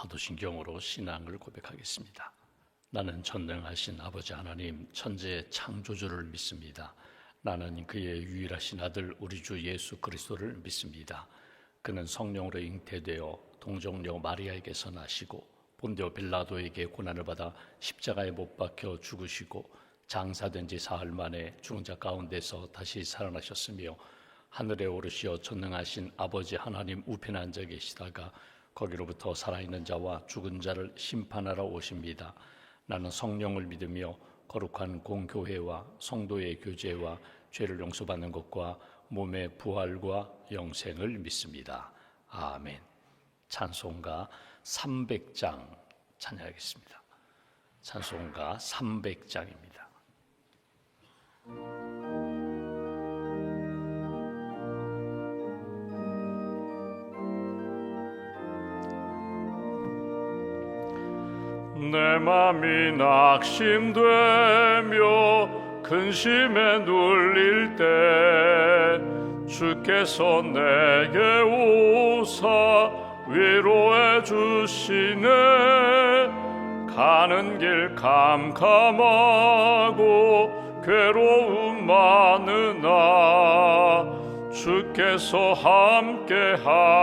사도신경으로 신앙을 고백하겠습니다. 나는 전능하신 아버지 하나님 천지의 창조주를 믿습니다. 나는 그의 유일하신 아들 우리 주 예수 그리스도를 믿습니다. 그는 성령으로 잉태되어 동정녀 마리아에게서 나시고 본디오 빌라도에게 고난을 받아 십자가에 못 박혀 죽으시고 장사된 지 사흘 만에 죽은 자 가운데서 다시 살아나셨으며 하늘에 오르시어 전능하신 아버지 하나님 우편에 앉아 계시다가 거기로부터 살아있는 자와 죽은 자를 심판하러 오십니다. 나는 성령을 믿으며 거룩한 공교회와 성도의 교제와 죄를 용서받는 것과 몸의 부활과 영생을 믿습니다. 아멘. 찬송가 300장 찬양하겠습니다. 찬송가 300장입니다. 내 맘이 낙심되며 근심에 눌릴 때 주께서 내게 오사 위로해 주시네. 가는 길 캄캄하고 괴로움 많으나 주께서 함께하며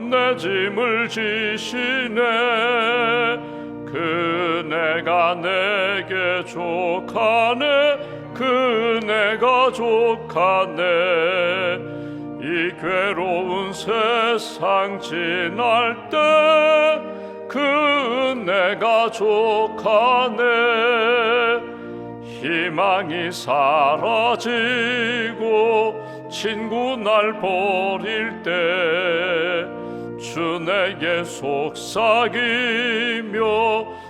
내 짐을 지시네. 그네가 내게 족하네. 그네가 족하네. 이 괴로운 세상 지날 때 그네가 족하네. 희망이 사라지고 친구 날 버릴 때 주 내게 속삭이며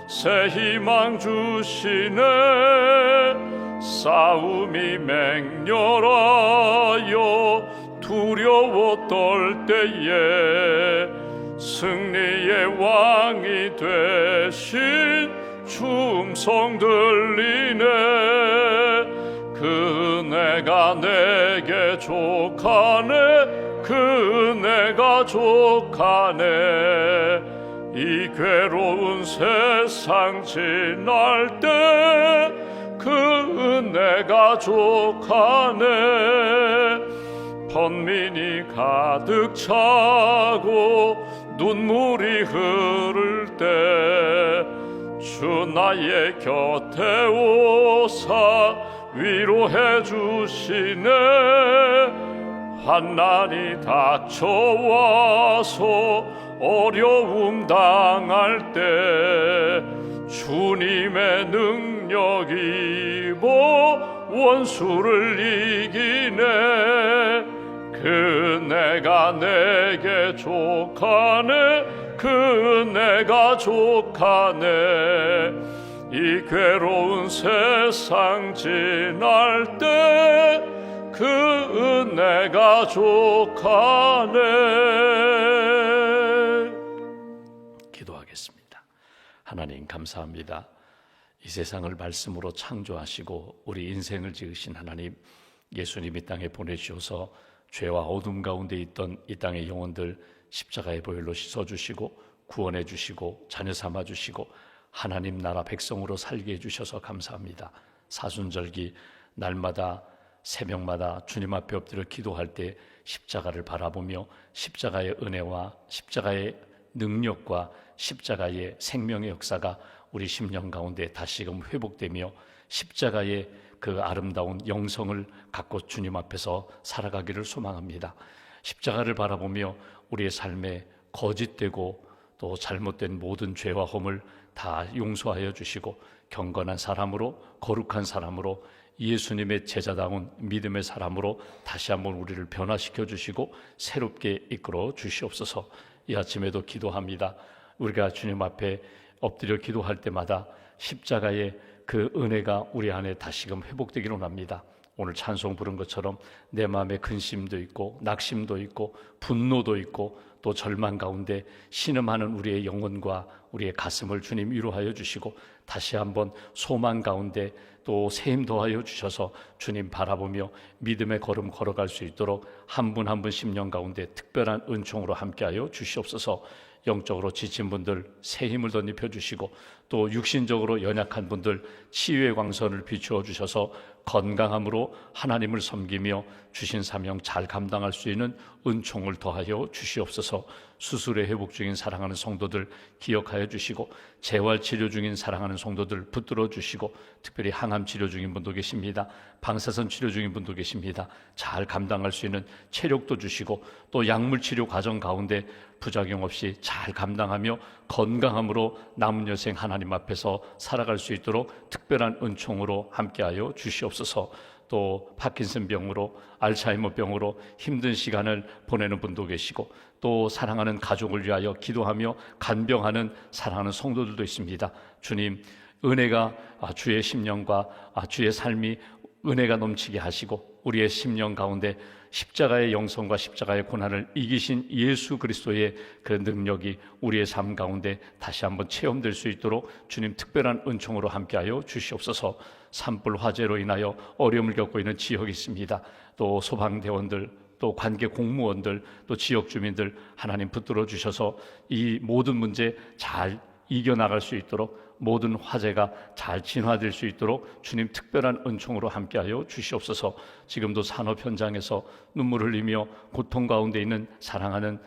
새 희망 주시네. 싸움이 맹렬하여 두려워 떨 때에 승리의 왕이 되신 주 음성 들리네. 그네가 내게 족하네. 그네가 족하네. 이 괴로운 세상 지날 때 그네가 족하네. 번민이 가득 차고 눈물이 흐를 때 주 나의 곁에 오사 위로해 주시네. 환난이 닥쳐와서 어려움 당할 때 주님의 능력 입어 원수를 이기네. 그네가 내게 족하네. 그네가 족하네. 이 괴로운 세상 지날 때 그네가 족하네. 기도하겠습니다. 하나님 감사합니다. 이 세상을 말씀으로 창조하시고 우리 인생을 지으신 하나님, 예수님 이 땅에 보내주셔서 죄와 어둠 가운데 있던 이 땅의 영혼들 십자가의 보혈로 씻어주시고 구원해 주시고 자녀 삼아 주시고 하나님 나라 백성으로 살게 해주셔서 감사합니다. 사순절기 날마다 새벽마다 주님 앞에 엎드려 기도할 때 십자가를 바라보며 십자가의 은혜와 십자가의 능력과 십자가의 생명의 역사가 우리 심령 가운데 다시금 회복되며 십자가의 그 아름다운 영성을 갖고 주님 앞에서 살아가기를 소망합니다. 십자가를 바라보며 우리의 삶에 거짓되고 또 잘못된 모든 죄와 허물 다 용서하여 주시고 경건한 사람으로 거룩한 사람으로 예수님의 제자다운 믿음의 사람으로 다시 한번 우리를 변화시켜 주시고 새롭게 이끌어 주시옵소서. 이 아침에도 기도합니다. 우리가 주님 앞에 엎드려 기도할 때마다 십자가의 그 은혜가 우리 안에 다시금 회복되기를 원합니다. 오늘 찬송 부른 것처럼 내 마음에 근심도 있고 낙심도 있고 분노도 있고 또 절망 가운데 신음하는 우리의 영혼과 우리의 가슴을 주님 위로하여 주시고 다시 한번 소망 가운데 또 새 힘 더하여 주셔서 주님 바라보며 믿음의 걸음 걸어갈 수 있도록 한 분 한 분 심령 가운데 특별한 은총으로 함께하여 주시옵소서. 영적으로 지친 분들 새 힘을 덧입혀 주시고, 또 육신적으로 연약한 분들 치유의 광선을 비추어 주셔서 건강함으로 하나님을 섬기며 주신 사명 잘 감당할 수 있는 은총을 더하여 주시옵소서. 수술에 회복 중인 사랑하는 성도들 기억하여 주시고, 재활 치료 중인 사랑하는 성도들 붙들어 주시고, 특별히 항암 치료 중인 분도 계십니다. 방사선 치료 중인 분도 계십니다. 잘 감당할 수 있는 체력도 주시고, 또 약물 치료 과정 가운데 부작용 없이 잘 감당하며 건강함으로 남은 여생 하나님 앞에서 살아갈 수 있도록 특별한 은총으로 함께하여 주시옵소서. 또 파킨슨 병으로, 알츠하이머 병으로 힘든 시간을 보내는 분도 계시고, 또 사랑하는 가족을 위하여 기도하며 간병하는 사랑하는 성도들도 있습니다. 주님, 은혜가 주의 심령과 주의 삶이 은혜가 넘치게 하시고, 우리의 심령 가운데 십자가의 영성과 십자가의 고난을 이기신 예수 그리스도의 그 능력이 우리의 삶 가운데 다시 한번 체험될 수 있도록 주님 특별한 은총으로 함께하여 주시옵소서. 산불 화재로 인하여 어려움을 겪고 있는 지역이 있습니다. 또 소방대원들, 또 관계 공무원들, 또 지역 주민들 하나님 붙들어 주셔서 이 모든 문제 잘 이겨나갈 수 있도록, 모든 화재가 잘 진화될 수 있도록 주님 특별한 은총으로 함께하여 주시옵소서. 지금도 산업 현장에서 눈물 흘리며 고통 가운데 있는 사랑하는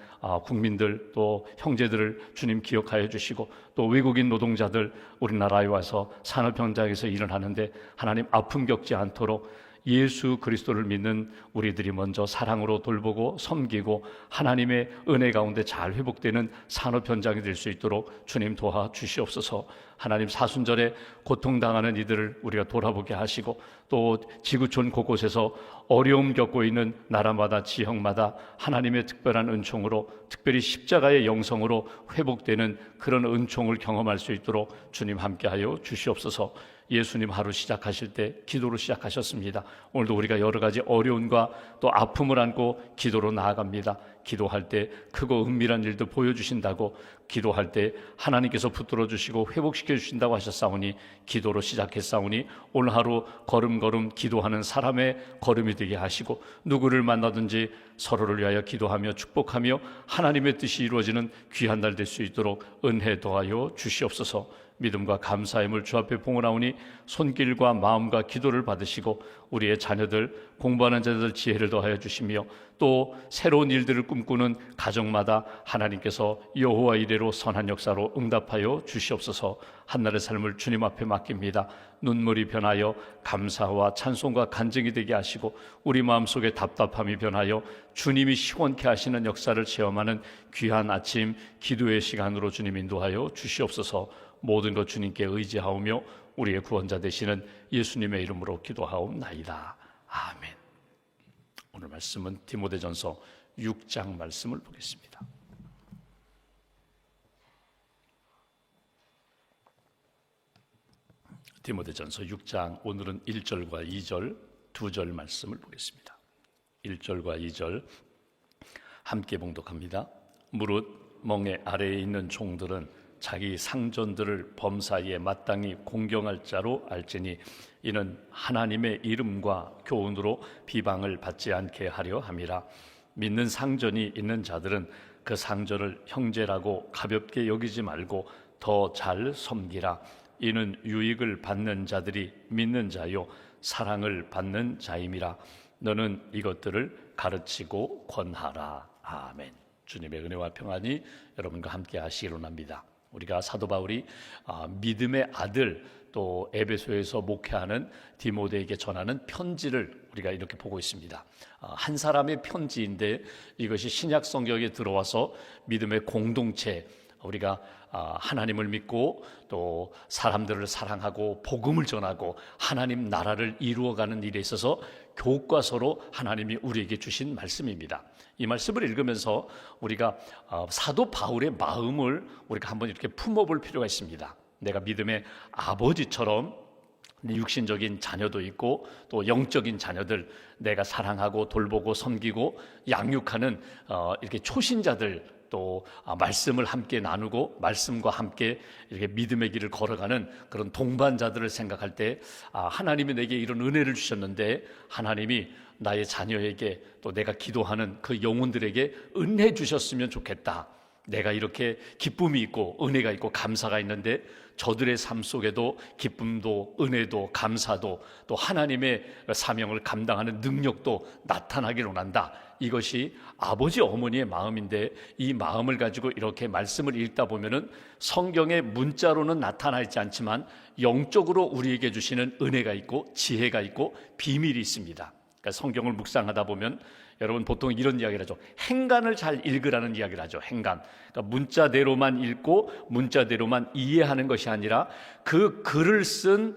국민들, 또 형제들을 주님 기억하여 주시고, 또 외국인 노동자들 우리나라에 와서 산업 현장에서 일을 하는데 하나님 아픔 겪지 않도록 예수 그리스도를 믿는 우리들이 먼저 사랑으로 돌보고 섬기고 하나님의 은혜 가운데 잘 회복되는 산업 현장이 될 수 있도록 주님 도와 주시옵소서. 하나님, 사순절에 고통당하는 이들을 우리가 돌아보게 하시고, 또 지구촌 곳곳에서 어려움 겪고 있는 나라마다 지역마다 하나님의 특별한 은총으로, 특별히 십자가의 영성으로 회복되는 그런 은총을 경험할 수 있도록 주님 함께하여 주시옵소서. 예수님 하루 시작하실 때 기도로 시작하셨습니다. 오늘도 우리가 여러 가지 어려움과 또 아픔을 안고 기도로 나아갑니다. 기도할 때 크고 은밀한 일도 보여주신다고, 기도할 때 하나님께서 붙들어 주시고 회복시켜 주신다고 하셨사오니 기도로 시작했사오니 오늘 하루 걸음걸음 기도하는 사람의 걸음이 되게 하시고, 누구를 만나든지 서로를 위하여 기도하며 축복하며 하나님의 뜻이 이루어지는 귀한 날 될 수 있도록 은혜 더하여 주시옵소서. 믿음과 감사함을 주 앞에 봉헌하오니 손길과 마음과 기도를 받으시고, 우리의 자녀들, 공부하는 자들 지혜를 더하여 주시며, 또 새로운 일들을 꿈꾸는 가정마다 하나님께서 여호와 이레로 선한 역사로 응답하여 주시옵소서. 한날의 삶을 주님 앞에 맡깁니다. 눈물이 변하여 감사와 찬송과 간증이 되게 하시고, 우리 마음속에 답답함이 변하여 주님이 시원케 하시는 역사를 체험하는 귀한 아침 기도의 시간으로 주님 인도하여 주시옵소서. 모든 것 주님께 의지하오며 우리의 구원자 되시는 예수님의 이름으로 기도하옵나이다. 아멘. 오늘 말씀은 디모데전서 6장 말씀을 보겠습니다. 디모데전서 6장, 오늘은 1절과 2절 두 절 말씀을 보겠습니다. 1절과 2절 함께 봉독합니다. 무릇 멍에 아래에 있는 종들은 자기 상전들을 범사에 마땅히 공경할 자로 알지니, 이는 하나님의 이름과 교훈으로 비방을 받지 않게 하려 함이라. 믿는 상전이 있는 자들은 그 상전을 형제라고 가볍게 여기지 말고 더 잘 섬기라. 이는 유익을 받는 자들이 믿는 자요 사랑을 받는 자임이라. 너는 이것들을 가르치고 권하라. 아멘. 주님의 은혜와 평안이 여러분과 함께 하시기를 원합니다. 우리가 사도 바울이 믿음의 아들, 또 에베소에서 목회하는 디모데에게 전하는 편지를 우리가 이렇게 보고 있습니다. 한 사람의 편지인데 이것이 신약 성경에 들어와서 믿음의 공동체, 우리가 하나님을 믿고 또 사람들을 사랑하고 복음을 전하고 하나님 나라를 이루어가는 일에 있어서 교과서로 하나님이 우리에게 주신 말씀입니다. 이 말씀을 읽으면서 우리가 사도 바울의 마음을 우리가 한번 이렇게 품어볼 필요가 있습니다. 내가 믿음의 아버지처럼 육신적인 자녀도 있고 또 영적인 자녀들, 내가 사랑하고 돌보고 섬기고 양육하는 이렇게 초신자들 또 말씀을 함께 나누고 말씀과 함께 이렇게 믿음의 길을 걸어가는 그런 동반자들을 생각할 때 하나님이 내게 이런 은혜를 주셨는데 하나님이 나의 자녀에게 또 내가 기도하는 그 영혼들에게 은혜 주셨으면 좋겠다. 내가 이렇게 기쁨이 있고 은혜가 있고 감사가 있는데 저들의 삶 속에도 기쁨도 은혜도 감사도 또 하나님의 사명을 감당하는 능력도 나타나기를 원한다. 이것이 아버지 어머니의 마음인데 이 마음을 가지고 이렇게 말씀을 읽다 보면은 성경의 문자로는 나타나 있지 않지만 영적으로 우리에게 주시는 은혜가 있고 지혜가 있고 비밀이 있습니다. 그러니까 성경을 묵상하다 보면 여러분 보통 이런 이야기를 하죠. 행간을 잘 읽으라는 이야기를 하죠. 행간. 그러니까 문자대로만 읽고 문자대로만 이해하는 것이 아니라 그 글을 쓴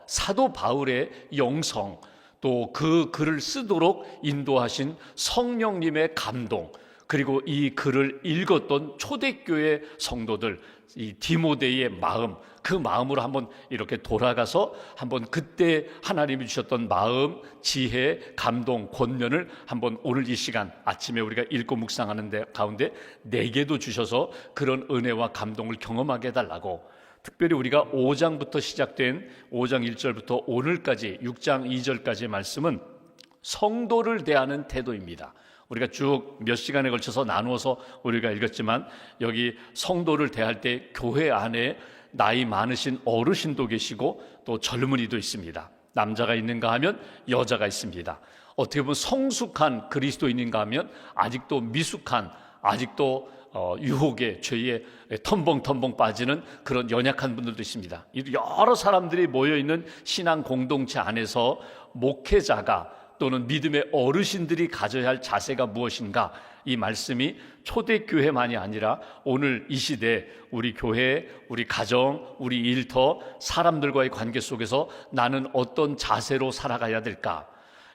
사도 바울의 영성, 또 그 글을 쓰도록 인도하신 성령님의 감동, 그리고 이 글을 읽었던 초대교회 성도들, 이 디모데의 마음, 그 마음으로 한번 이렇게 돌아가서 한번 그때 하나님이 주셨던 마음, 지혜, 감동, 권면을 한번 오늘 이 시간 아침에 우리가 읽고 묵상하는 데 가운데 내게도 주셔서 그런 은혜와 감동을 경험하게 해달라고, 특별히 우리가 5장부터 시작된 5장 1절부터 오늘까지 6장 2절까지의 말씀은 성도를 대하는 태도입니다. 우리가 쭉 몇 시간에 걸쳐서 나누어서 우리가 읽었지만 여기 성도를 대할 때 교회 안에 나이 많으신 어르신도 계시고 또 젊은이도 있습니다. 남자가 있는가 하면 여자가 있습니다. 어떻게 보면 성숙한 그리스도인인가 하면 아직도 미숙한, 아직도 유혹에 죄에 텀벙텀벙 빠지는 그런 연약한 분들도 있습니다. 여러 사람들이 모여있는 신앙 공동체 안에서 목회자가 또는 믿음의 어르신들이 가져야 할 자세가 무엇인가, 이 말씀이 초대교회만이 아니라 오늘 이 시대 우리 교회, 우리 가정, 우리 일터, 사람들과의 관계 속에서 나는 어떤 자세로 살아가야 될까.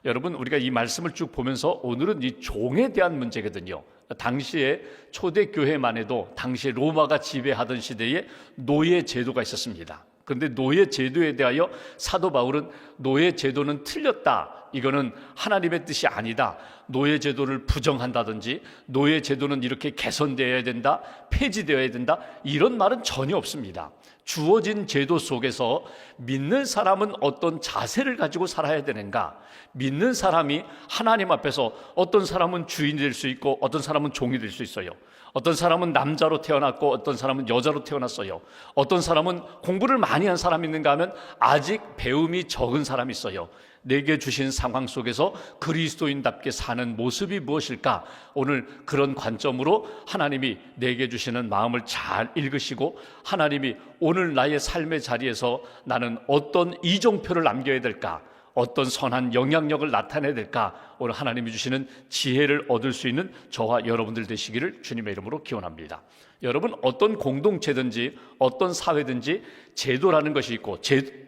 여러분, 우리가 이 말씀을 쭉 보면서 오늘은 이 종에 대한 문제거든요. 당시에 초대교회만 해도 당시에 로마가 지배하던 시대에 노예 제도가 있었습니다. 그런데 노예 제도에 대하여 사도 바울은 노예 제도는 틀렸다, 이거는 하나님의 뜻이 아니다, 노예 제도를 부정한다든지 노예 제도는 이렇게 개선되어야 된다, 폐지되어야 된다, 이런 말은 전혀 없습니다. 주어진 제도 속에서 믿는 사람은 어떤 자세를 가지고 살아야 되는가, 믿는 사람이 하나님 앞에서 어떤 사람은 주인이 될 수 있고 어떤 사람은 종이 될 수 있어요. 어떤 사람은 남자로 태어났고 어떤 사람은 여자로 태어났어요. 어떤 사람은 공부를 많이 한 사람이 있는가 하면 아직 배움이 적은 사람이 있어요. 내게 주신 상황 속에서 그리스도인답게 사는 모습이 무엇일까? 오늘 그런 관점으로 하나님이 내게 주시는 마음을 잘 읽으시고, 하나님이 오늘 나의 삶의 자리에서 나는 어떤 이정표를 남겨야 될까, 어떤 선한 영향력을 나타내야 될까, 오늘 하나님이 주시는 지혜를 얻을 수 있는 저와 여러분들 되시기를 주님의 이름으로 기원합니다. 여러분, 어떤 공동체든지 어떤 사회든지 제도라는 것이 있고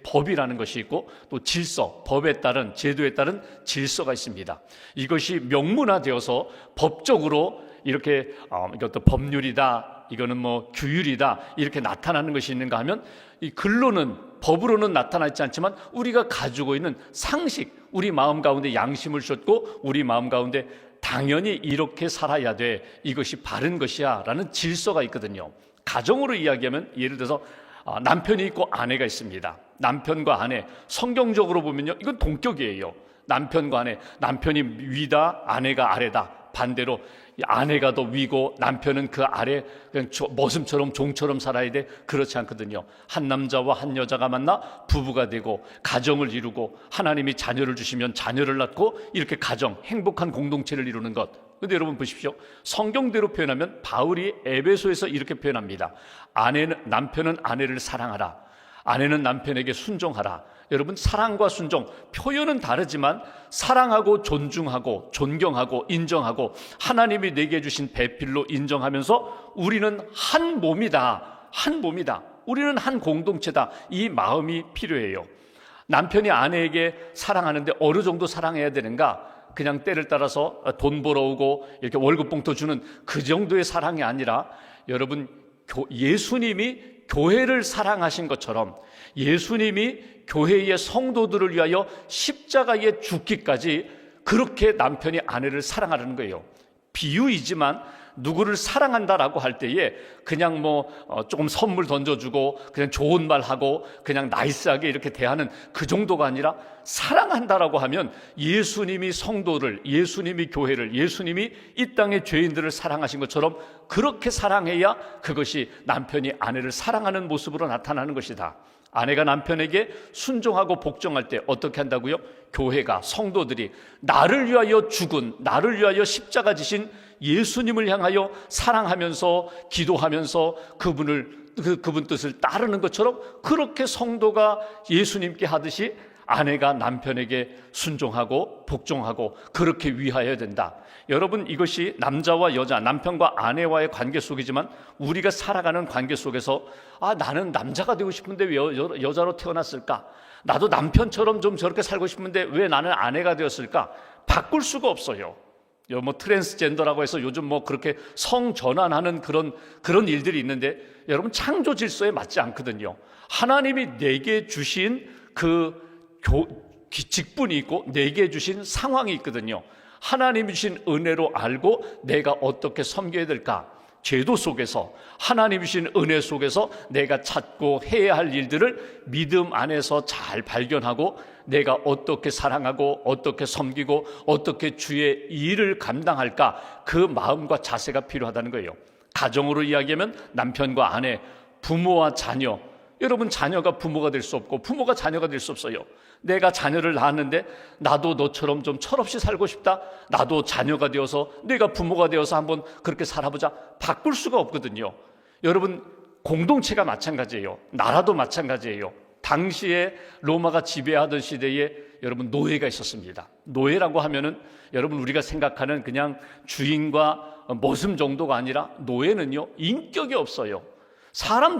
법이라는 것이 있고 또 질서, 법에 따른, 제도에 따른 질서가 있습니다. 이것이 명문화되어서 법적으로 이렇게 이것도 법률이다, 이거는 뭐 규율이다, 이렇게 나타나는 것이 있는가 하면 이 글로는, 법으로는 나타나 있지 않지만 우리가 가지고 있는 상식, 우리 마음 가운데 양심을 주셨고 우리 마음 가운데 당연히 이렇게 살아야 돼, 이것이 바른 것이야 라는 질서가 있거든요. 가정으로 이야기하면 예를 들어서 남편이 있고 아내가 있습니다. 남편과 아내, 성경적으로 보면요, 이건 동격이에요. 남편과 아내, 남편이 위다, 아내가 아래다. 반대로 아내가 더 위고 남편은 그 아래, 그냥 머슴처럼 종처럼 살아야 돼. 그렇지 않거든요. 한 남자와 한 여자가 만나 부부가 되고 가정을 이루고 하나님이 자녀를 주시면 자녀를 낳고 이렇게 가정, 행복한 공동체를 이루는 것. 그런데 여러분 보십시오. 성경대로 표현하면 바울이 에베소에서 이렇게 표현합니다. 남편은 아내를 사랑하라, 아내는 남편에게 순종하라. 여러분, 사랑과 순종, 표현은 다르지만 사랑하고 존중하고 존경하고 인정하고 하나님이 내게 주신 배필로 인정하면서 우리는 한 몸이다, 한 몸이다, 우리는 한 공동체다, 이 마음이 필요해요. 남편이 아내에게 사랑하는데 어느 정도 사랑해야 되는가? 그냥 때를 따라서 돈 벌어오고 이렇게 월급 봉투 주는 그 정도의 사랑이 아니라, 여러분, 예수님이 교회를 사랑하신 것처럼 예수님이 교회의 성도들을 위하여 십자가에 죽기까지 그렇게 남편이 아내를 사랑하라는 거예요. 비유이지만 누구를 사랑한다라고 할 때에 그냥 조금 선물 던져주고 그냥 좋은 말 하고 그냥 나이스하게 이렇게 대하는 그 정도가 아니라, 사랑한다라고 하면 예수님이 성도를, 예수님이 교회를, 예수님이 이 땅의 죄인들을 사랑하신 것처럼 그렇게 사랑해야 그것이 남편이 아내를 사랑하는 모습으로 나타나는 것이다. 아내가 남편에게 순종하고 복종할 때 어떻게 한다고요? 교회가, 성도들이 나를 위하여 죽은, 나를 위하여 십자가 지신 예수님을 향하여 사랑하면서 기도하면서 그분 뜻을 따르는 것처럼, 그렇게 성도가 예수님께 하듯이 아내가 남편에게 순종하고 복종하고 그렇게 위하여야 된다. 여러분, 이것이 남자와 여자, 남편과 아내와의 관계 속이지만 우리가 살아가는 관계 속에서 나는 남자가 되고 싶은데 왜 여자로 태어났을까? 나도 남편처럼 좀 저렇게 살고 싶은데 왜 나는 아내가 되었을까? 바꿀 수가 없어요. 트랜스젠더라고 해서 요즘 그렇게 성 전환하는 그런 일들이 있는데, 여러분, 창조 질서에 맞지 않거든요. 하나님이 내게 주신 직분이 있고 내게 주신 상황이 있거든요. 하나님이 주신 은혜로 알고 내가 어떻게 섬겨야 될까? 제도 속에서, 하나님이 주신 은혜 속에서 내가 찾고 해야 할 일들을 믿음 안에서 잘 발견하고 내가 어떻게 사랑하고 어떻게 섬기고 어떻게 주의 일을 감당할까, 그 마음과 자세가 필요하다는 거예요. 가정으로 이야기하면 남편과 아내, 부모와 자녀. 여러분, 자녀가 부모가 될 수 없고 부모가 자녀가 될 수 없어요. 내가 자녀를 낳았는데 나도 너처럼 좀 철없이 살고 싶다, 나도 자녀가 되어서 내가 부모가 되어서 한번 그렇게 살아보자, 바꿀 수가 없거든요. 여러분, 공동체가 마찬가지예요. 나라도 마찬가지예요. 당시에 로마가 지배하던 시대에 여러분, 노예가 있었습니다. 노예라고 하면은 여러분, 우리가 생각하는 그냥 주인과 머슴 정도가 아니라, 노예는요 인격이 없어요. 사람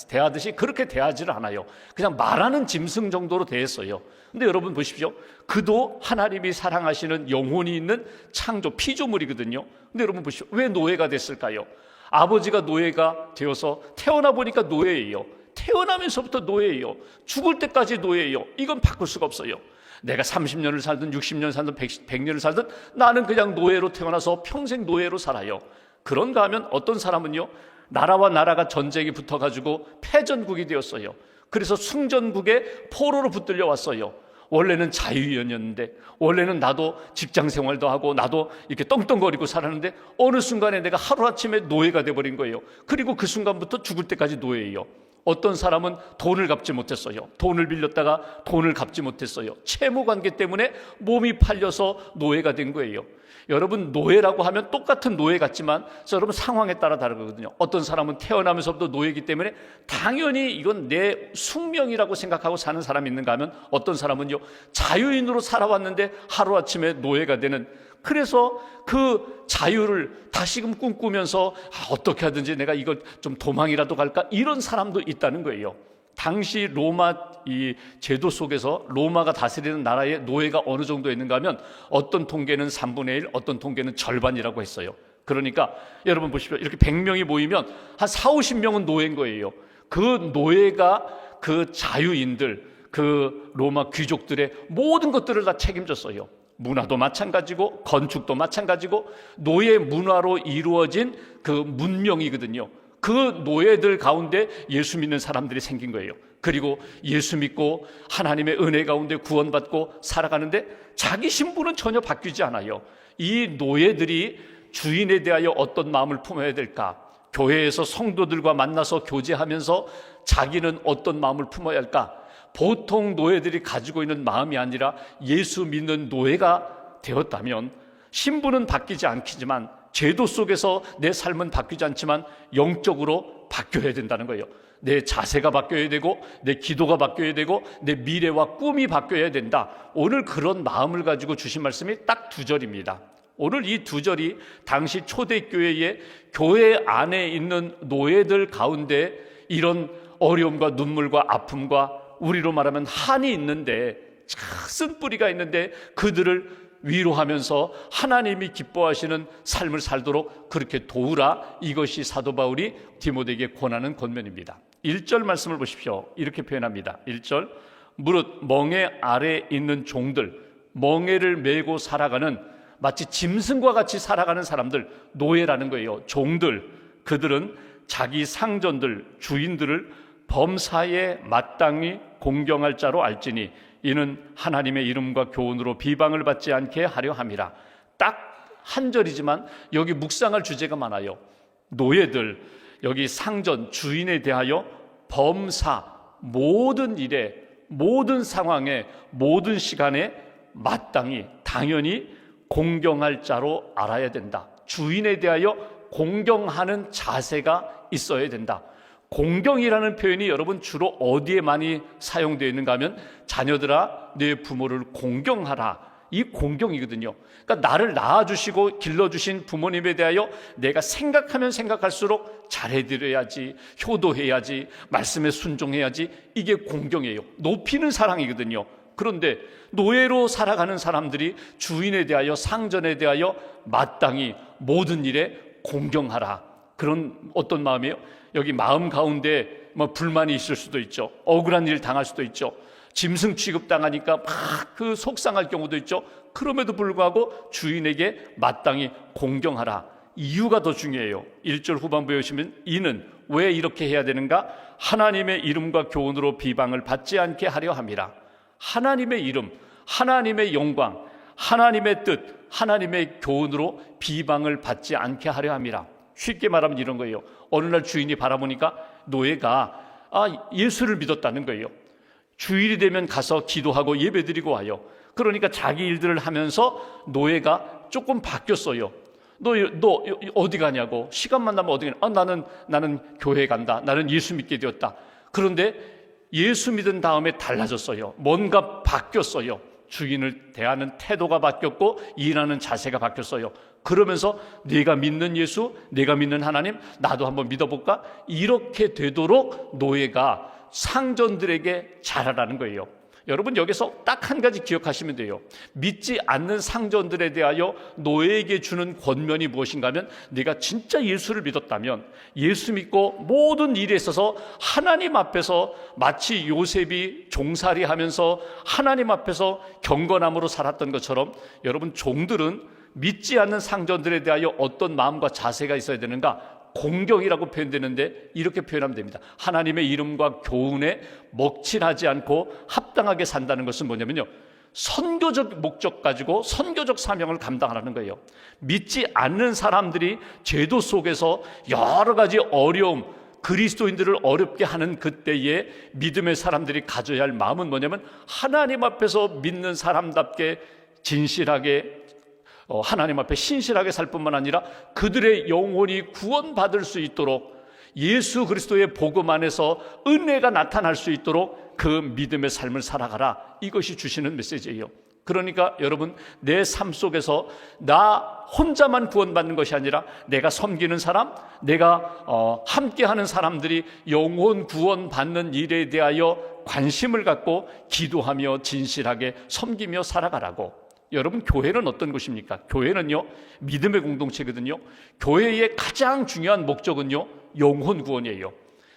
대하듯이 그렇게 대하지를 않아요. 그냥 말하는 짐승 정도로 대했어요. 근데 여러분 보십시오. 그도 하나님이 사랑하시는 영혼이 있는 창조 피조물이거든요. 근데 여러분 보십시오. 왜 노예가 됐을까요? 아버지가 노예가 되어서 태어나 보니까 노예예요. 태어나면서부터 노예예요. 죽을 때까지 노예예요. 이건 바꿀 수가 없어요. 내가 30년을 살든 60년 살든 100년을 살든 나는 그냥 노예로 태어나서 평생 노예로 살아요. 그런가 하면 어떤 사람은요, 나라와 나라가 전쟁이 붙어가지고 패전국이 되었어요. 그래서 승전국에 포로로 붙들려 왔어요. 원래는 자유인이었는데, 원래는 나도 직장 생활도 하고 나도 이렇게 떵떵거리고 살았는데 어느 순간에 내가 하루아침에 노예가 돼버린 거예요. 그리고 그 순간부터 죽을 때까지 노예예요. 어떤 사람은 돈을 갚지 못했어요. 돈을 빌렸다가 돈을 갚지 못했어요. 채무관계 때문에 몸이 팔려서 노예가 된 거예요. 여러분, 노예라고 하면 똑같은 노예 같지만 여러분, 상황에 따라 다르거든요. 어떤 사람은 태어나면서부터 노예이기 때문에 당연히 이건 내 숙명이라고 생각하고 사는 사람이 있는가 하면, 어떤 사람은요, 자유인으로 살아왔는데 하루아침에 노예가 되는, 그래서 그 자유를 다시금 꿈꾸면서 어떻게 하든지 내가 이걸 좀 도망이라도 갈까, 이런 사람도 있다는 거예요. 당시 로마 이 제도 속에서 로마가 다스리는 나라의 노예가 어느 정도 있는가 하면, 어떤 통계는 3분의 1, 어떤 통계는 절반이라고 했어요. 그러니까 여러분 보십시오. 이렇게 100명이 모이면 한 4, 50명은 노예인 거예요. 그 노예가 그 자유인들, 그 로마 귀족들의 모든 것들을 다 책임졌어요. 문화도 마찬가지고 건축도 마찬가지고 노예 문화로 이루어진 그 문명이거든요. 그 노예들 가운데 예수 믿는 사람들이 생긴 거예요. 그리고 예수 믿고 하나님의 은혜 가운데 구원받고 살아가는데 자기 신분은 전혀 바뀌지 않아요. 이 노예들이 주인에 대하여 어떤 마음을 품어야 될까? 교회에서 성도들과 만나서 교제하면서 자기는 어떤 마음을 품어야 할까? 보통 노예들이 가지고 있는 마음이 아니라, 예수 믿는 노예가 되었다면 신분은 바뀌지 않겠지만, 제도 속에서 내 삶은 바뀌지 않지만 영적으로 바뀌어야 된다는 거예요. 내 자세가 바뀌어야 되고, 내 기도가 바뀌어야 되고, 내 미래와 꿈이 바뀌어야 된다. 오늘 그런 마음을 가지고 주신 말씀이 딱 2절입니다. 오늘 이 2절이 당시 초대교회의 교회 안에 있는 노예들 가운데 이런 어려움과 눈물과 아픔과, 우리로 말하면 한이 있는데, 쓴뿌리가 있는데 그들을 위로하면서 하나님이 기뻐하시는 삶을 살도록 그렇게 도우라. 이것이 사도 바울이 디모데에게 권하는 권면입니다. 1절 말씀을 보십시오. 이렇게 표현합니다. 1절, 무릇 멍에 아래 있는 종들, 멍에를 메고 살아가는 마치 짐승과 같이 살아가는 사람들, 노예라는 거예요. 종들, 그들은 자기 상전들, 주인들을 범사에 마땅히 공경할 자로 알지니 이는 하나님의 이름과 교훈으로 비방을 받지 않게 하려 함이라. 딱 한 절이지만 여기 묵상할 주제가 많아요. 노예들, 여기 상전, 주인에 대하여 범사, 모든 일에, 모든 상황에, 모든 시간에 마땅히, 당연히 공경할 자로 알아야 된다. 주인에 대하여 공경하는 자세가 있어야 된다. 공경이라는 표현이 여러분 주로 어디에 많이 사용되어 있는가 하면 자녀들아 내 부모를 공경하라, 이 공경이거든요. 그러니까 나를 낳아주시고 길러주신 부모님에 대하여 내가 생각하면 생각할수록 잘해드려야지, 효도해야지, 말씀에 순종해야지, 이게 공경이에요. 높이는 사랑이거든요. 그런데 노예로 살아가는 사람들이 주인에 대하여, 상전에 대하여 마땅히 모든 일에 공경하라, 그런 어떤 마음이에요? 여기 마음 가운데 뭐 불만이 있을 수도 있죠. 억울한 일 당할 수도 있죠. 짐승 취급당하니까 막 그 속상할 경우도 있죠. 그럼에도 불구하고 주인에게 마땅히 공경하라. 이유가 더 중요해요. 1절 후반부에 오시면 이는 왜 이렇게 해야 되는가? 하나님의 이름과 교훈으로 비방을 받지 않게 하려 함이라. 하나님의 이름, 하나님의 영광, 하나님의 뜻, 하나님의 교훈으로 비방을 받지 않게 하려 함이라. 쉽게 말하면 이런 거예요. 어느 날 주인이 바라보니까 노예가 예수를 믿었다는 거예요. 주일이 되면 가서 기도하고 예배드리고 와요. 그러니까 자기 일들을 하면서 노예가 조금 바뀌었어요. 너 어디 가냐고, 시간만 나면 어디 가냐. 나는 교회 간다, 나는 예수 믿게 되었다. 그런데 예수 믿은 다음에 달라졌어요. 뭔가 바뀌었어요. 주인을 대하는 태도가 바뀌었고 일하는 자세가 바뀌었어요. 그러면서 내가 믿는 예수, 내가 믿는 하나님, 나도 한번 믿어볼까? 이렇게 되도록 노예가 상전들에게 잘하라는 거예요. 여러분, 여기서 딱 한 가지 기억하시면 돼요. 믿지 않는 상전들에 대하여 노예에게 주는 권면이 무엇인가 하면, 내가 진짜 예수를 믿었다면 예수 믿고 모든 일에 있어서 하나님 앞에서 마치 요셉이 종살이 하면서 하나님 앞에서 경건함으로 살았던 것처럼, 여러분, 종들은 믿지 않는 상전들에 대하여 어떤 마음과 자세가 있어야 되는가? 공경이라고 표현되는데 이렇게 표현하면 됩니다. 하나님의 이름과 교훈에 먹칠하지 않고 합당하게 산다는 것은 뭐냐면요, 선교적 목적 가지고 선교적 사명을 감당하라는 거예요. 믿지 않는 사람들이 제도 속에서 여러 가지 어려움, 그리스도인들을 어렵게 하는 그때에 믿음의 사람들이 가져야 할 마음은 뭐냐면, 하나님 앞에서 믿는 사람답게 진실하게 하나님 앞에 신실하게 살 뿐만 아니라 그들의 영혼이 구원받을 수 있도록, 예수 그리스도의 복음 안에서 은혜가 나타날 수 있도록 그 믿음의 삶을 살아가라. 이것이 주시는 메시지예요. 그러니까 여러분, 내 삶 속에서 나 혼자만 구원받는 것이 아니라 내가 섬기는 사람, 내가 함께하는 사람들이 영혼 구원받는 일에 대하여 관심을 갖고 기도하며 진실하게 섬기며 살아가라고. 여러분, 교회는 어떤 곳입니까? 교회는요, 믿음의 공동체거든요. 교회의 가장 중요한 목적은요, 영혼 구원이에요.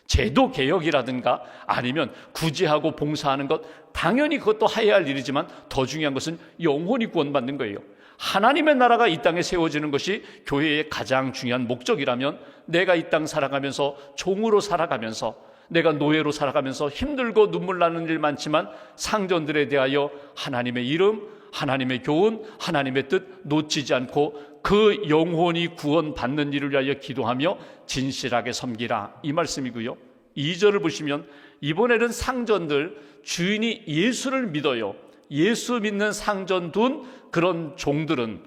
제도 개혁이라든가 아니면 구제하고 봉사하는 것, 당연히 그것도 해야 할 일이지만 더 중요한 것은 영혼이 구원받는 거예요. 하나님의 나라가 이 땅에 세워지는 것이 교회의 가장 중요한 목적이라면, 내가 이 땅 살아가면서 종으로 살아가면서, 내가 노예로 살아가면서 힘들고 눈물 나는 일 많지만 상전들에 대하여 하나님의 이름, 하나님의 교훈, 하나님의 뜻 놓치지 않고 그 영혼이 구원받는 일을 위하여 기도하며 진실하게 섬기라, 이 말씀이고요. 2절을 보시면 이번에는 상전들, 주인이 예수를 믿어요. 예수 믿는 상전 둔 그런 종들은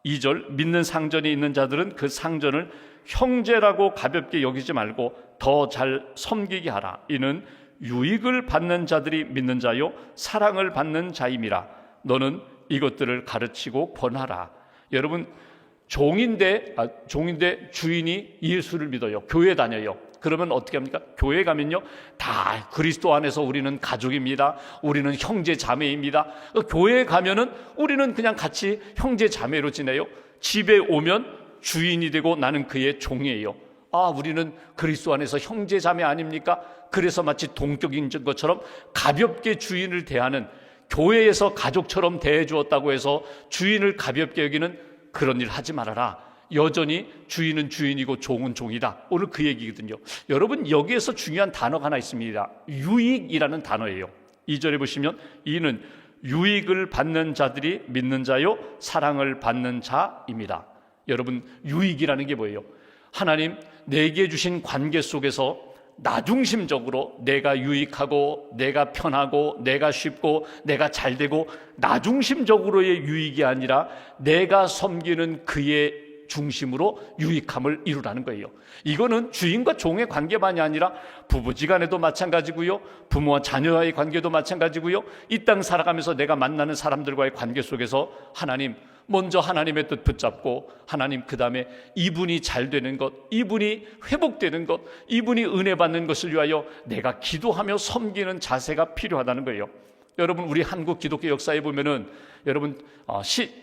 2절, 믿는 상전이 있는 자들은 그 상전을 형제라고 가볍게 여기지 말고 더 잘 섬기게 하라. 이는 유익을 받는 자들이 믿는 자요 사랑을 받는 자임이라. 너는 이것들을 가르치고 권하라. 여러분, 종인데 주인이 예수를 믿어요. 교회 다녀요. 그러면 어떻게 합니까? 교회 가면요, 다 그리스도 안에서 우리는 가족입니다. 우리는 형제 자매입니다. 교회에 가면은 우리는 그냥 같이 형제 자매로 지내요. 집에 오면 주인이 되고 나는 그의 종이에요. 우리는 그리스도 안에서 형제 자매 아닙니까? 그래서 마치 동격인 것처럼 가볍게 주인을 대하는, 교회에서 가족처럼 대해주었다고 해서 주인을 가볍게 여기는 그런 일 하지 말아라. 여전히 주인은 주인이고 종은 종이다. 오늘 그 얘기거든요. 여러분, 여기에서 중요한 단어가 하나 있습니다. 유익이라는 단어예요. 2절에 보시면 이는 유익을 받는 자들이 믿는 자요 사랑을 받는 자입니다. 여러분, 유익이라는 게 뭐예요? 하나님 내게 주신 관계 속에서 나중심적으로 내가 유익하고 내가 편하고 내가 쉽고 내가 잘되고 나중심적으로의 유익이 아니라 내가 섬기는 그의 중심으로 유익함을 이루라는 거예요. 이거는 주인과 종의 관계만이 아니라 부부지간에도 마찬가지고요, 부모와 자녀와의 관계도 마찬가지고요, 이 땅 살아가면서 내가 만나는 사람들과의 관계 속에서 하나님, 먼저 하나님의 뜻 붙잡고 하나님, 그 다음에 이분이 잘 되는 것, 이분이 회복되는 것, 이분이 은혜 받는 것을 위하여 내가 기도하며 섬기는 자세가 필요하다는 거예요. 여러분, 우리 한국 기독교 역사에 보면은 여러분,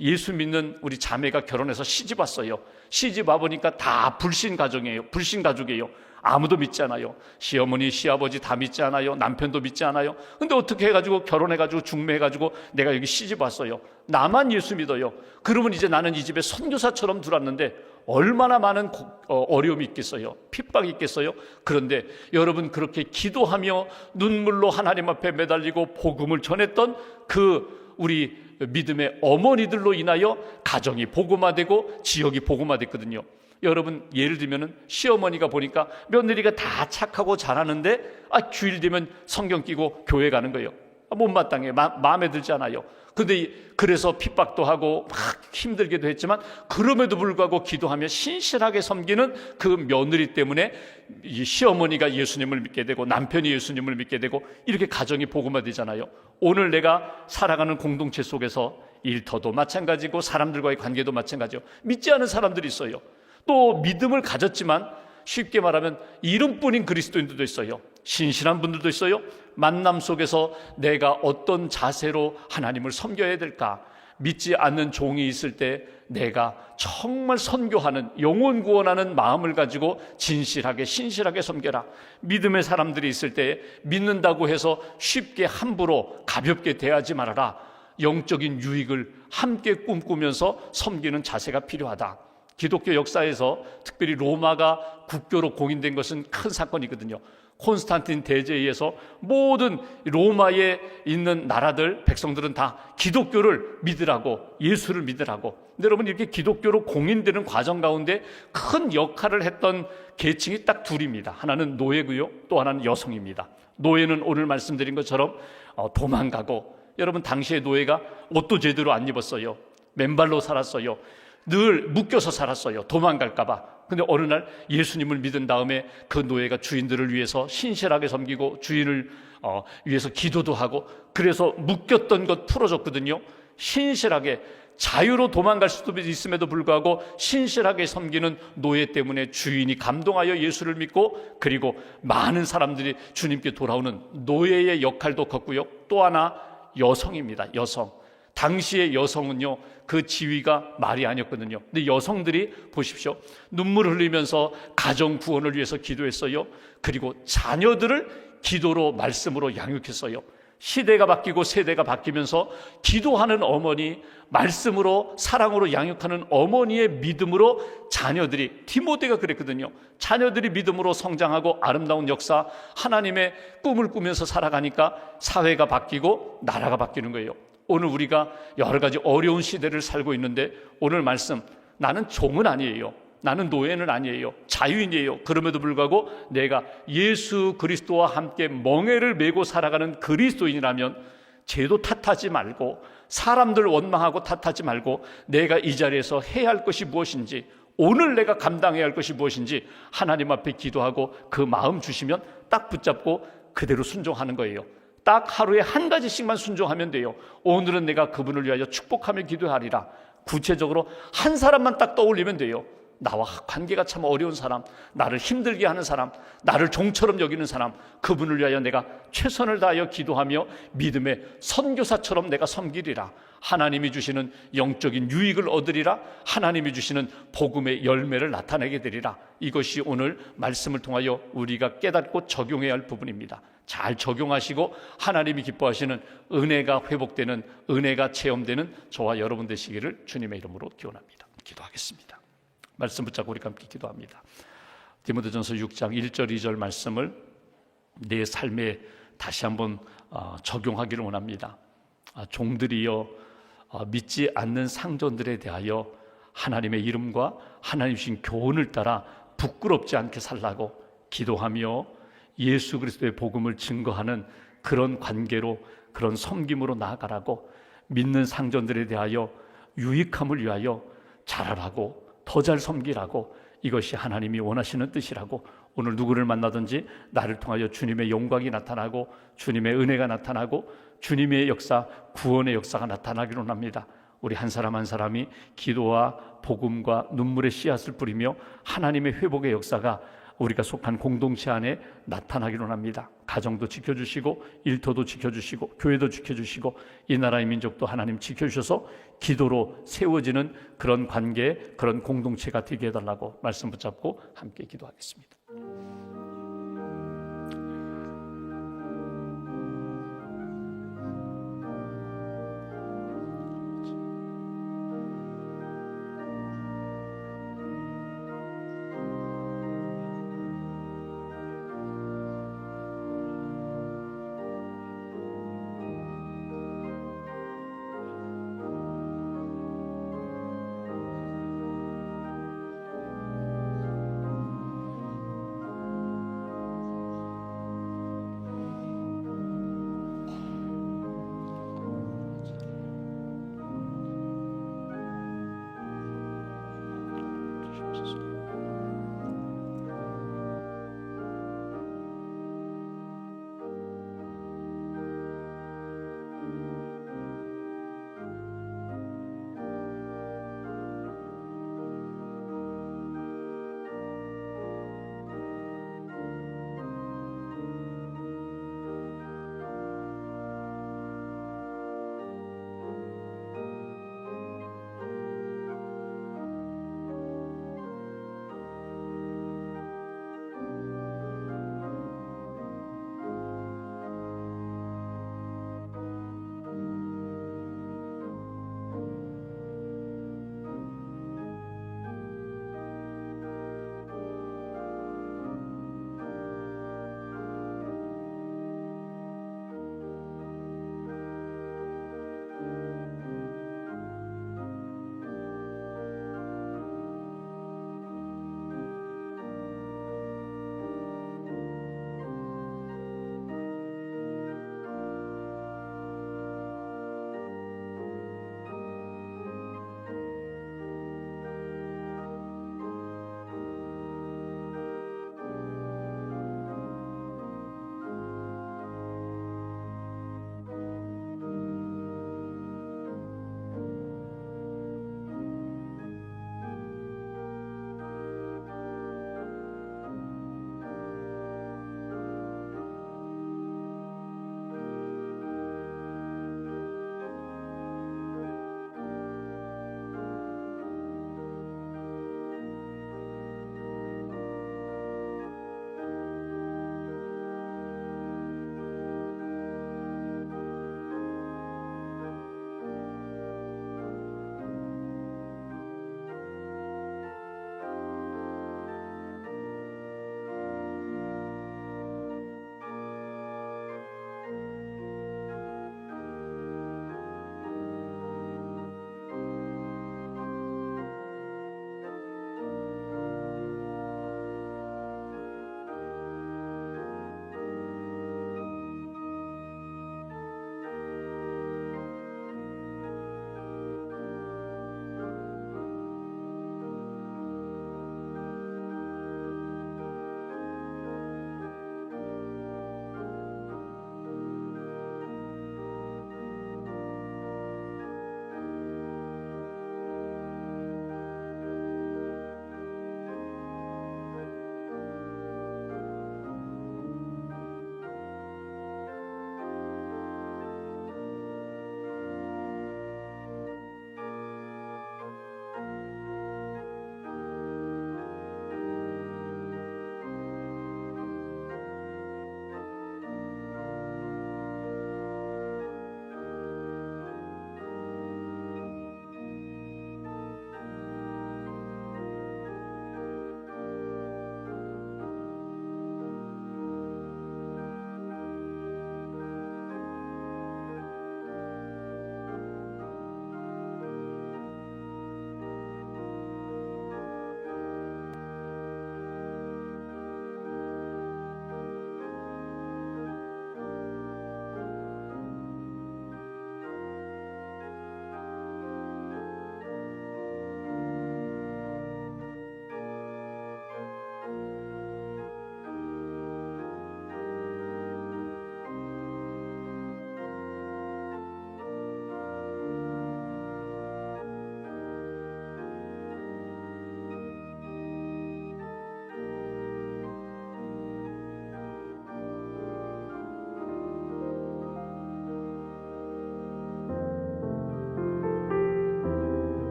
예수 믿는 우리 자매가 결혼해서 시집 왔어요. 시집 와보니까 다 불신 가정이에요. 불신 가족이에요. 아무도 믿지 않아요. 시어머니, 시아버지 다 믿지 않아요. 남편도 믿지 않아요. 근데 어떻게 해가지고 결혼해가지고 중매해가지고 내가 여기 시집 왔어요. 나만 예수 믿어요. 그러면 이제 나는 이 집에 선교사처럼 들어왔는데 얼마나 많은 어려움이 있겠어요. 핍박이 있겠어요. 그런데 여러분, 그렇게 기도하며 눈물로 하나님 앞에 매달리고 복음을 전했던 그 우리 믿음의 어머니들로 인하여 가정이 복음화되고 지역이 복음화됐거든요. 여러분, 예를 들면 시어머니가 보니까 며느리가 다 착하고 잘하는데 주일 되면 성경 끼고 교회 가는 거예요. 못마땅해. 마음에 들지 않아요. 근데 그래서 핍박도 하고 막 힘들게도 했지만 그럼에도 불구하고 기도하며 신실하게 섬기는 그 며느리 때문에 이 시어머니가 예수님을 믿게 되고 남편이 예수님을 믿게 되고 이렇게 가정이 복음화되잖아요. 오늘 내가 살아가는 공동체 속에서 일터도 마찬가지고 사람들과의 관계도 마찬가지요. 믿지 않은 사람들이 있어요. 또 믿음을 가졌지만 쉽게 말하면 이름뿐인 그리스도인들도 있어요. 신실한 분들도 있어요. 만남 속에서 내가 어떤 자세로 하나님을 섬겨야 될까? 믿지 않는 종이 있을 때 내가 정말 선교하는, 영혼 구원하는 마음을 가지고 진실하게 신실하게 섬겨라. 믿음의 사람들이 있을 때 믿는다고 해서 쉽게 함부로 가볍게 대하지 말아라. 영적인 유익을 함께 꿈꾸면서 섬기는 자세가 필요하다. 기독교 역사에서 특별히 로마가 국교로 공인된 것은 큰 사건이거든요. 콘스탄틴 대제에 의해서 모든 로마에 있는 나라들, 백성들은 다 기독교를 믿으라고, 예수를 믿으라고. 근데 여러분, 이렇게 기독교로 공인되는 과정 가운데 큰 역할을 했던 계층이 딱 둘입니다. 하나는 노예고요, 또 하나는 여성입니다. 노예는 오늘 말씀드린 것처럼 도망가고, 여러분, 당시의 노예가 옷도 제대로 안 입었어요. 맨발로 살았어요. 늘 묶여서 살았어요. 도망갈까봐. 근데 어느 날 예수님을 믿은 다음에 그 노예가 주인들을 위해서 신실하게 섬기고 주인을 위해서 기도도 하고, 그래서 묶였던 것 풀어줬거든요. 신실하게, 자유로 도망갈 수도 있음에도 불구하고 신실하게 섬기는 노예 때문에 주인이 감동하여 예수를 믿고, 그리고 많은 사람들이 주님께 돌아오는 노예의 역할도 컸고요. 또 하나 여성입니다. 여성. 당시의 여성은요, 그 지위가 말이 아니었거든요. 근데 여성들이 보십시오. 눈물 흘리면서 가정 구원을 위해서 기도했어요. 그리고 자녀들을 기도로, 말씀으로 양육했어요. 시대가 바뀌고 세대가 바뀌면서 기도하는 어머니, 말씀으로, 사랑으로 양육하는 어머니의 믿음으로 자녀들이, 디모데가 그랬거든요. 자녀들이 믿음으로 성장하고 아름다운 역사, 하나님의 꿈을 꾸면서 살아가니까 사회가 바뀌고 나라가 바뀌는 거예요. 오늘 우리가 여러 가지 어려운 시대를 살고 있는데 오늘 말씀, 나는 종은 아니에요. 나는 노예는 아니에요. 자유인이에요. 그럼에도 불구하고 내가 예수 그리스도와 함께 멍에를 메고 살아가는 그리스도인이라면 죄도 탓하지 말고, 사람들 원망하고 탓하지 말고, 내가 이 자리에서 해야 할 것이 무엇인지, 오늘 내가 감당해야 할 것이 무엇인지 하나님 앞에 기도하고 그 마음 주시면 딱 붙잡고 그대로 순종하는 거예요. 딱 하루에 한 가지씩만 순종하면 돼요. 오늘은 내가 그분을 위하여 축복하며 기도하리라. 구체적으로 한 사람만 딱 떠올리면 돼요. 나와 관계가 참 어려운 사람, 나를 힘들게 하는 사람, 나를 종처럼 여기는 사람, 그분을 위하여 내가 최선을 다하여 기도하며 믿음의 선교사처럼 내가 섬기리라. 하나님이 주시는 영적인 유익을 얻으리라. 하나님이 주시는 복음의 열매를 나타내게 되리라. 이것이 오늘 말씀을 통하여 우리가 깨닫고 적용해야 할 부분입니다. 잘 적용하시고 하나님이 기뻐하시는 은혜가 회복되는, 은혜가 체험되는 저와 여러분 되시기를 주님의 이름으로 기원합니다. 기도하겠습니다. 말씀 붙잡고 우리 함께 기도합니다. 디모데전서 6장 1절 2절 말씀을 내 삶에 다시 한번 적용하기를 원합니다. 종들이여 믿지 않는 상전들에 대하여 하나님의 이름과 하나님 주신 교훈을 따라 부끄럽지 않게 살라고 기도하며 예수 그리스도의 복음을 증거하는 그런 관계로, 그런 섬김으로 나아가라고, 믿는 상전들에 대하여 유익함을 위하여 잘하라고, 더 잘 섬기라고, 이것이 하나님이 원하시는 뜻이라고, 오늘 누구를 만나든지 나를 통하여 주님의 영광이 나타나고 주님의 은혜가 나타나고 주님의 역사, 구원의 역사가 나타나기로 합니다. 우리 한 사람 한 사람이 기도와 복음과 눈물의 씨앗을 뿌리며 하나님의 회복의 역사가 우리가 속한 공동체 안에 나타나기로 합니다. 가정도 지켜주시고 일터도 지켜주시고 교회도 지켜주시고 이 나라의 민족도 하나님 지켜주셔서 기도로 세워지는 그런 관계, 그런 공동체가 되게 해달라고 말씀 붙잡고 함께 기도하겠습니다.